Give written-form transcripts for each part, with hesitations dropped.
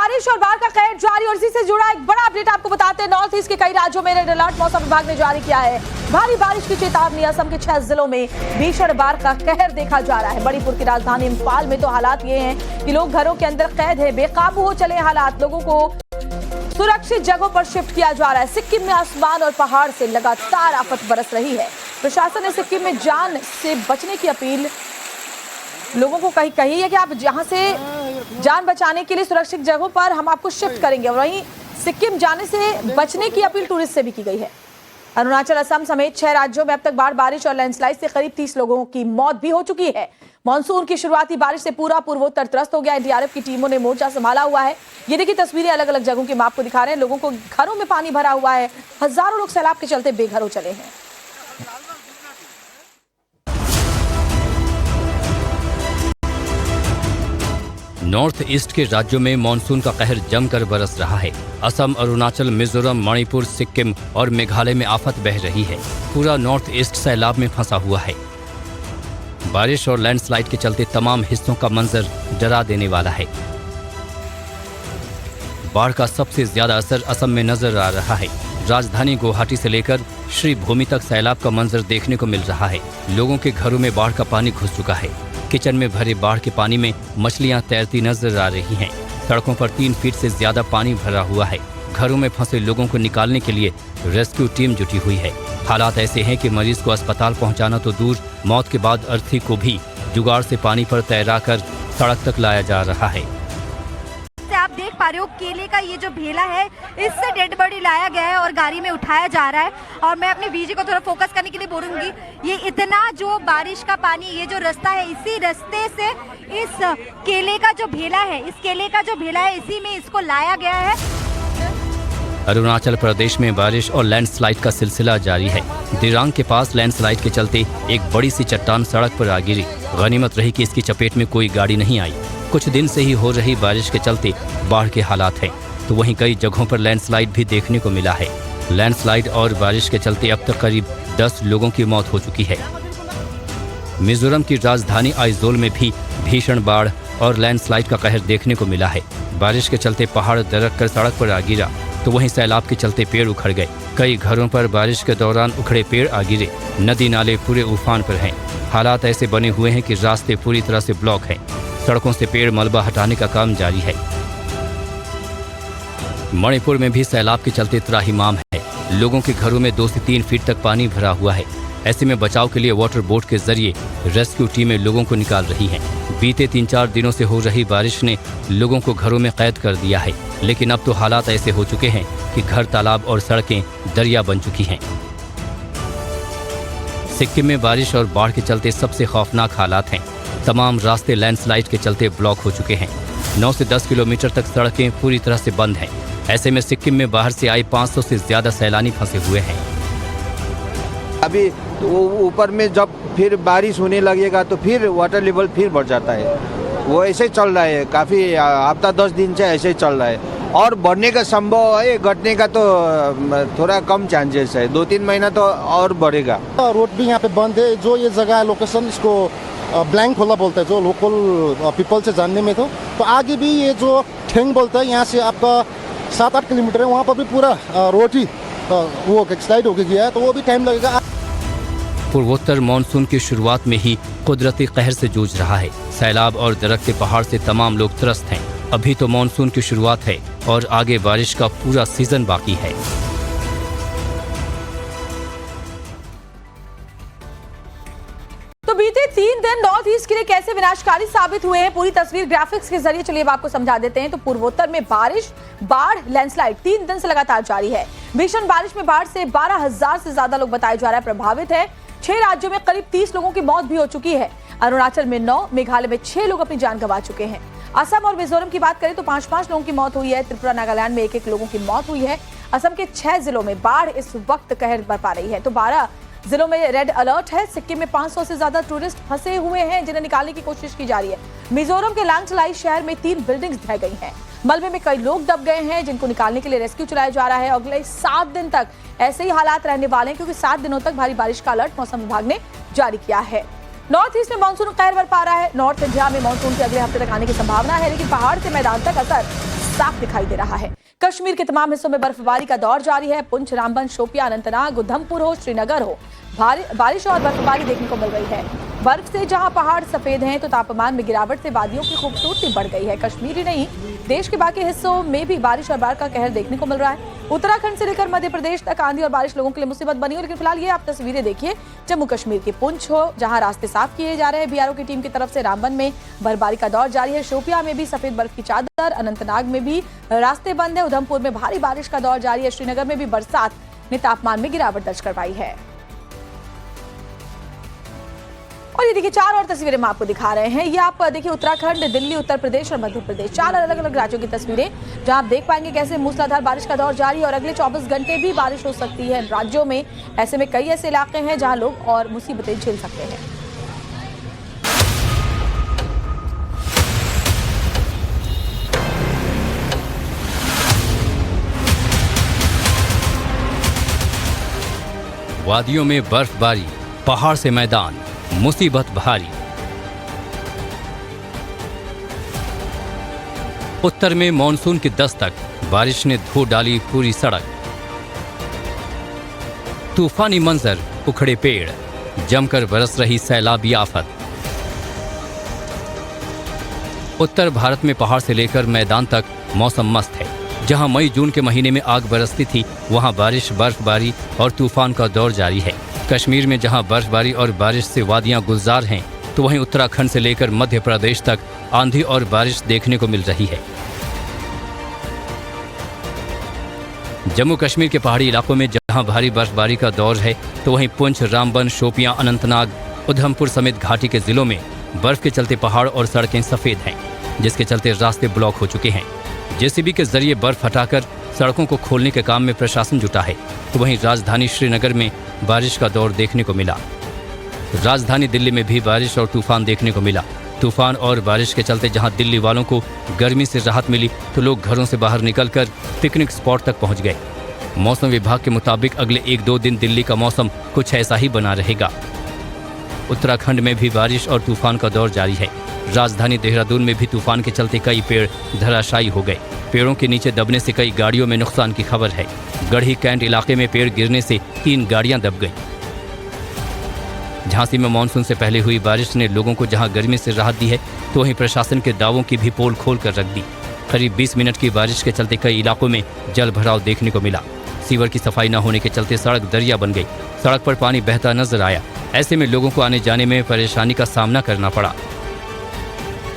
बारिश और बाढ़ का कहर जारी और इसी से जुड़ा एक बड़ा अपडेट आपको बताते हैं। नॉर्थ ईस्ट के कई राज्यों में रेड अलर्ट मौसम विभाग ने जारी किया है। भारी बारिश की चेतावनी। असम के 6 जिलों में भीषण बाढ़ का कहर देखा जा रहा है। मणिपुर की राजधानी इंफाल में तो हालात ये हैं कि लोग घरों के अंदर कैद है, बेकाबू हो चले हालात। लोगों को सुरक्षित जगहों पर शिफ्ट किया जा रहा है। सिक्किम में आसमान और पहाड़ से लगातार आफत बरस रही है। प्रशासन ने सिक्किम में जान से बचने की अपील लोगों को कही है कि आप जहां से जान बचाने के लिए सुरक्षित जगहों पर हम आपको शिफ्ट करेंगे। और वहीं सिक्किम जाने से बचने की अपील टूरिस्ट से भी की गई है। अरुणाचल, असम समेत 6 राज्यों में अब तक बाढ़, बारिश और लैंडस्लाइड से करीब 30 लोगों की मौत भी हो चुकी है। मानसून की शुरुआती बारिश से पूरा पूर्वोत्तर त्रस्त हो गया। एनडीआरएफ की टीमों ने मोर्चा संभाला हुआ है। ये देखिए तस्वीरें अलग अलग जगहों की आपको दिखा रहे हैं। लोगों को घरों में पानी भरा हुआ है। हजारों लोग सैलाब के चलते बेघर हो चले हैं। नॉर्थ ईस्ट के राज्यों में मानसून का कहर जमकर बरस रहा है। असम, अरुणाचल, मिजोरम, मणिपुर, सिक्किम और मेघालय में आफत बह रही है। पूरा नॉर्थ ईस्ट सैलाब में फंसा हुआ है। बारिश और लैंडस्लाइड के चलते तमाम हिस्सों का मंजर डरा देने वाला है। बाढ़ का सबसे ज्यादा असर असम में नजर आ रहा है। राजधानी गुवाहाटी से लेकर श्री भूमि तक सैलाब का मंजर देखने को मिल रहा है। लोगों के घरों में बाढ़ का पानी घुस चुका है। किचन में भरे बाढ़ के पानी में मछलियां तैरती नजर आ रही हैं। सड़कों पर 3 फीट से ज्यादा पानी भरा हुआ है। घरों में फंसे लोगों को निकालने के लिए रेस्क्यू टीम जुटी हुई है। हालात ऐसे हैं कि मरीज को अस्पताल पहुंचाना तो दूर, मौत के बाद अर्थी को भी जुगाड़ से पानी पर तैराकर सड़क तक लाया जा रहा है। आप देख पा रहे हो केले का ये जो भेला है, इससे डेड बॉडी लाया गया है और गाड़ी में उठाया जा रहा है। और मैं अपने बीजी को थोड़ा फोकस करने के लिए बोलूंगी। ये इतना जो बारिश का पानी, ये जो रास्ता है, इसी रास्ते से इस केले का जो भेला है, इसी में इसको लाया गया है। अरुणाचल प्रदेश में बारिश और लैंडस्लाइड का सिलसिला जारी है। दिरांग के पास लैंडस्लाइड के चलते एक बड़ी सी चट्टान सड़क पर आ गिरी। गनीमत रही कि इसकी चपेट में कोई गाड़ी नहीं आई। कुछ दिन से ही हो रही बारिश के चलते बाढ़ के हालात हैं, तो वहीं कई जगहों पर लैंडस्लाइड भी देखने को मिला है। लैंडस्लाइड और बारिश के चलते अब तक करीब 10 लोगों की मौत हो चुकी है। मिजोरम की राजधानी आइजोल में भी भीषण बाढ़ और लैंडस्लाइड का कहर देखने को मिला है। बारिश के चलते पहाड़ दरक कर सड़क पर आ गिरा, तो वहीं सैलाब के चलते पेड़ उखड़ गए। कई घरों पर बारिश के दौरान उखड़े पेड़ आ गिरे। नदी नाले पूरे उफान पर हैं। हालात ऐसे बने हुए हैं कि रास्ते पूरी तरह से ब्लॉक हैं। सड़कों से पेड़ मलबा हटाने का काम जारी है। मणिपुर में भी सैलाब के चलते त्राहिमाम है। लोगों के घरों में 2 से 3 फीट तक पानी भरा हुआ है। ऐसे में बचाव के लिए वाटर बोट के जरिए रेस्क्यू टीमें लोगों को निकाल रही हैं। बीते 3-4 दिनों से हो रही बारिश ने लोगों को घरों में कैद कर दिया है, लेकिन अब तो हालात ऐसे हो चुके हैं कि घर, तालाब और सड़कें दरिया बन चुकी हैं। सिक्किम में बारिश और बाढ़ के चलते सबसे खौफनाक हालात हैं। तमाम रास्ते लैंडस्लाइड के चलते ब्लॉक हो चुके हैं। 9 से 10 किलोमीटर तक सड़कें पूरी तरह से बंद हैं। ऐसे में सिक्किम में बाहर से आए 500 से ज्यादा सैलानी फंसे हुए हैं। अभी ऊपर में जब फिर बारिश होने लगेगा तो फिर वाटर लेवल फिर बढ़ जाता है। वो ऐसे चल रहा है, काफ़ी हफ्ता 10 दिन से ऐसे चल रहा है। और बढ़ने का संभव है, घटने का तो थोड़ा कम चांसेस है। 2-3 महीना तो और बढ़ेगा। रोड भी यहाँ पे बंद है। जो ये जगह है, लोकेशन, इसको ब्लैंक खोला बोलता है, जो लोकल पीपल से जानने में। तो आगे भी ये जो ठेंग बोलता है, यहाँ से आपका 7-8 किलोमीटर है, वहाँ पर भी पूरा रोड ही वो स्लाइड होके गया है, तो वो भी टाइम लगेगा। पूर्वोत्तर मानसून की शुरुआत में ही कुदरती कहर से जूझ रहा है। सैलाब और दरकते पहाड़ से तमाम लोग त्रस्त हैं। अभी तो मानसून की शुरुआत है और आगे बारिश का पूरा सीजन बाकी है। तो बीते 3 दिन नॉर्थ ईस्ट के लिए कैसे विनाशकारी साबित हुए हैं, पूरी तस्वीर ग्राफिक्स के जरिए चलिए अब आपको समझा देते हैं। तो पूर्वोत्तर में बारिश, बाढ़, लैंडस्लाइड 3 दिन से लगातार जारी है। भीषण बारिश में बाढ़ से 12,000 से ज्यादा लोग बताया जा रहा है प्रभावित है। 6 राज्यों में करीब 30 लोगों की मौत भी हो चुकी है। अरुणाचल में 9, मेघालय में 6 लोग अपनी जान गंवा चुके हैं। असम और मिजोरम की बात करें तो 5-5 लोगों की मौत हुई है। त्रिपुरा, नागालैंड में 1-1 लोगों की मौत हुई है। असम के 6 जिलों में बाढ़ इस वक्त कहर बरपा रही है। तो 12 जिलों में रेड अलर्ट है। सिक्किम में 500 से ज्यादा टूरिस्ट फंसे हुए हैं, जिन्हें निकालने की कोशिश की जा रही है। मिजोरम के लैंडस्लाइड शहर में 3 बिल्डिंग्स ढह गई हैं। मलबे में कई लोग दब गए हैं, जिनको निकालने के लिए रेस्क्यू चलाया जा रहा है। अगले 7 दिन तक ऐसे ही हालात रहने वाले हैं, क्योंकि 7 दिनों तक भारी बारिश का अलर्ट मौसम विभाग ने जारी किया है। नॉर्थ ईस्ट में मानसून कहर बरपा रहा है। नॉर्थ इंडिया में मानसून के अगले हफ्ते तक आने की संभावना है, लेकिन पहाड़ से मैदान तक असर साफ दिखाई दे रहा है। कश्मीर के तमाम हिस्सों में बर्फबारी का दौर जारी है। पुंछ, रामबन, शोपियां, अनंतनाग, उधमपुर हो, श्रीनगर हो, बारिश और बर्फबारी देखने को मिल रही है। बर्फ से जहां पहाड़ सफेद हैं तो तापमान में गिरावट से वादियों की खूबसूरती बढ़ गई है। कश्मीर ही नहीं, देश के बाकी हिस्सों में भी बारिश और बाढ़ का कहर देखने को मिल रहा है। उत्तराखंड से लेकर मध्य प्रदेश तक आंधी और बारिश लोगों के लिए मुसीबत बनी हो। लेकिन फिलहाल ये आप तस्वीरें देखिए जम्मू कश्मीर के पुंछ हो, जहां रास्ते साफ किए जा रहे हैं बीआरओ की टीम की तरफ से। रामबन में बर्फबारी का दौर जारी है। शोपियां में भी सफेद बर्फ की चादर, अनंतनाग में भी रास्ते बंद है। उधमपुर में भारी बारिश का दौर जारी है। श्रीनगर में भी बरसात ने तापमान में गिरावट दर्ज करवाई है। और ये देखिए 4 और तस्वीरें हम आपको दिखा रहे हैं। ये आप देखिए उत्तराखंड, दिल्ली, उत्तर प्रदेश और मध्य प्रदेश, 4 अलग अलग राज्यों की तस्वीरें, जहां आप देख पाएंगे कैसे मूसलाधार बारिश का दौर जारी है और अगले 24 घंटे भी बारिश हो सकती है राज्यों में। ऐसे में कई ऐसे इलाके हैं जहां लोग और मुसीबतें झेल सकते हैं। वादियों में बर्फबारी, पहाड़ से मैदान, मुसीबत भारी। उत्तर में मॉनसून की दस्तक, बारिश ने धो डाली पूरी सड़क। तूफानी मंजर, उखड़े पेड़, जमकर बरस रही सैलाबी आफत। उत्तर भारत में पहाड़ से लेकर मैदान तक मौसम मस्त है। जहां मई जून के महीने में आग बरसती थी, वहां बारिश, बर्फबारी और तूफान का दौर जारी है। कश्मीर में जहां बर्फबारी और बारिश से वादियां गुलजार हैं, तो वहीं उत्तराखंड से लेकर मध्य प्रदेश तक आंधी और बारिश देखने को मिल रही है। जम्मू कश्मीर के पहाड़ी इलाकों में जहां भारी बर्फबारी का दौर है, तो वहीं पुंछ, रामबन, शोपियां, अनंतनाग, उधमपुर समेत घाटी के जिलों में बर्फ के चलते पहाड़ और सड़कें सफेद हैं, जिसके चलते रास्ते ब्लॉक हो चुके हैं। जेसीबी के जरिए बर्फ हटाकर सड़कों को खोलने के काम में प्रशासन जुटा है। तो वहीं राजधानी श्रीनगर में बारिश का दौर देखने को मिला। राजधानी दिल्ली में भी बारिश और तूफान देखने को मिला। तूफान और बारिश के चलते जहां दिल्ली वालों को गर्मी से राहत मिली, तो लोग घरों से बाहर निकलकर पिकनिक स्पॉट तक पहुंच गए। मौसम विभाग के मुताबिक अगले 1-2 दिन दिल्ली का मौसम कुछ ऐसा ही बना रहेगा। उत्तराखंड में भी बारिश और तूफान का दौर जारी है। राजधानी देहरादून में भी तूफान के चलते कई पेड़ धराशायी हो गए। पेड़ों के नीचे दबने से कई गाड़ियों में नुकसान की खबर है। गढ़ी कैंट इलाके में पेड़ गिरने से 3 गाड़ियां दब गईं। झांसी में मानसून से पहले हुई बारिश ने लोगों को जहां गर्मी से राहत दी है, तो वहीं प्रशासन के दावों की भी पोल खोल कर रख दी। करीब 20 मिनट की बारिश के चलते कई इलाकों में जल भराव देखने को मिला। सीवर की सफाई न होने के चलते सड़क दरिया बन गई। सड़क पर पानी बहता नजर आया। ऐसे में लोगों को आने जाने में परेशानी का सामना करना पड़ा।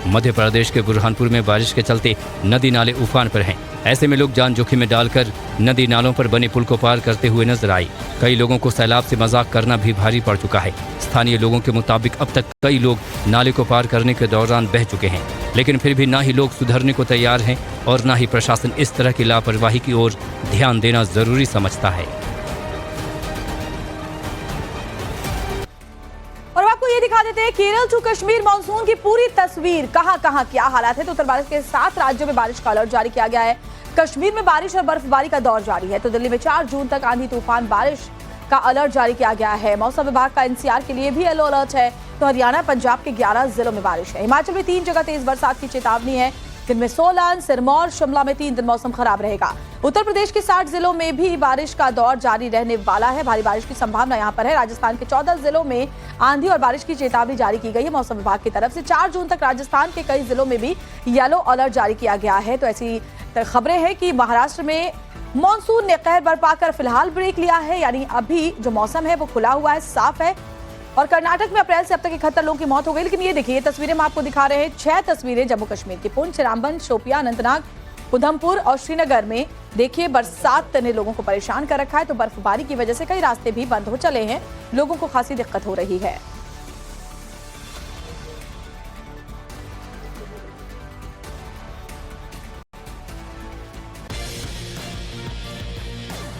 मध्य प्रदेश के बुरहानपुर में बारिश के चलते नदी नाले उफान पर हैं। ऐसे में लोग जान जोखिम में डालकर नदी नालों पर बने पुल को पार करते हुए नजर आए। कई लोगों को सैलाब से मजाक करना भी भारी पड़ चुका है। स्थानीय लोगों के मुताबिक अब तक कई लोग नाले को पार करने के दौरान बह चुके हैं, लेकिन फिर भी ना ही लोग सुधरने को तैयार हैं और ना ही प्रशासन इस तरह की लापरवाही की ओर ध्यान देना जरूरी समझता है। और आपको ये दिखा देते हैं केरल टू कश्मीर मानसून की पूरी तस्वीर, कहां क्या हालात है। तो उत्तर भारत के 7 राज्यों में बारिश का अलर्ट जारी किया गया है। कश्मीर में बारिश और बर्फबारी का दौर जारी है। तो दिल्ली में 4 जून तक आंधी तूफान बारिश का अलर्ट जारी किया गया है। मौसम विभाग का एनसीआर के लिए भी येलो अलर्ट है। तो हरियाणा, पंजाब के 11 जिलों में बारिश है। हिमाचल में 3 जगह तेज बरसात की चेतावनी है, जिनमें सोलन, सिरमौर, शिमला में 3 दिन मौसम खराब रहेगा। उत्तर प्रदेश के 60 जिलों में भी बारिश का दौर जारी रहने वाला है। भारी बारिश की संभावना यहां पर है। राजस्थान के 14 जिलों में आंधी और बारिश की चेतावनी जारी की गई है मौसम विभाग की तरफ से। 4 जून तक राजस्थान के कई जिलों में भी येलो अलर्ट जारी किया गया है। तो ऐसी खबरें हैं कि महाराष्ट्र में मॉनसून ने कहर बरपाकर फिलहाल ब्रेक लिया है, यानी अभी जो मौसम है वो खुला हुआ है, साफ है। और कर्नाटक में अप्रैल से अब तक 71 लोगों की मौत हो गई। लेकिन ये देखिए, ये तस्वीरें हम आपको दिखा रहे हैं। 6 तस्वीरें जम्मू कश्मीर की, पुंछ, रामबन, शोपियां, अनंतनाग, उधमपुर और श्रीनगर में। देखिए बरसात ने लोगों को परेशान कर रखा है। तो बर्फबारी की वजह से कई रास्ते भी बंद हो चले हैं। लोगों को खासी दिक्कत हो रही है।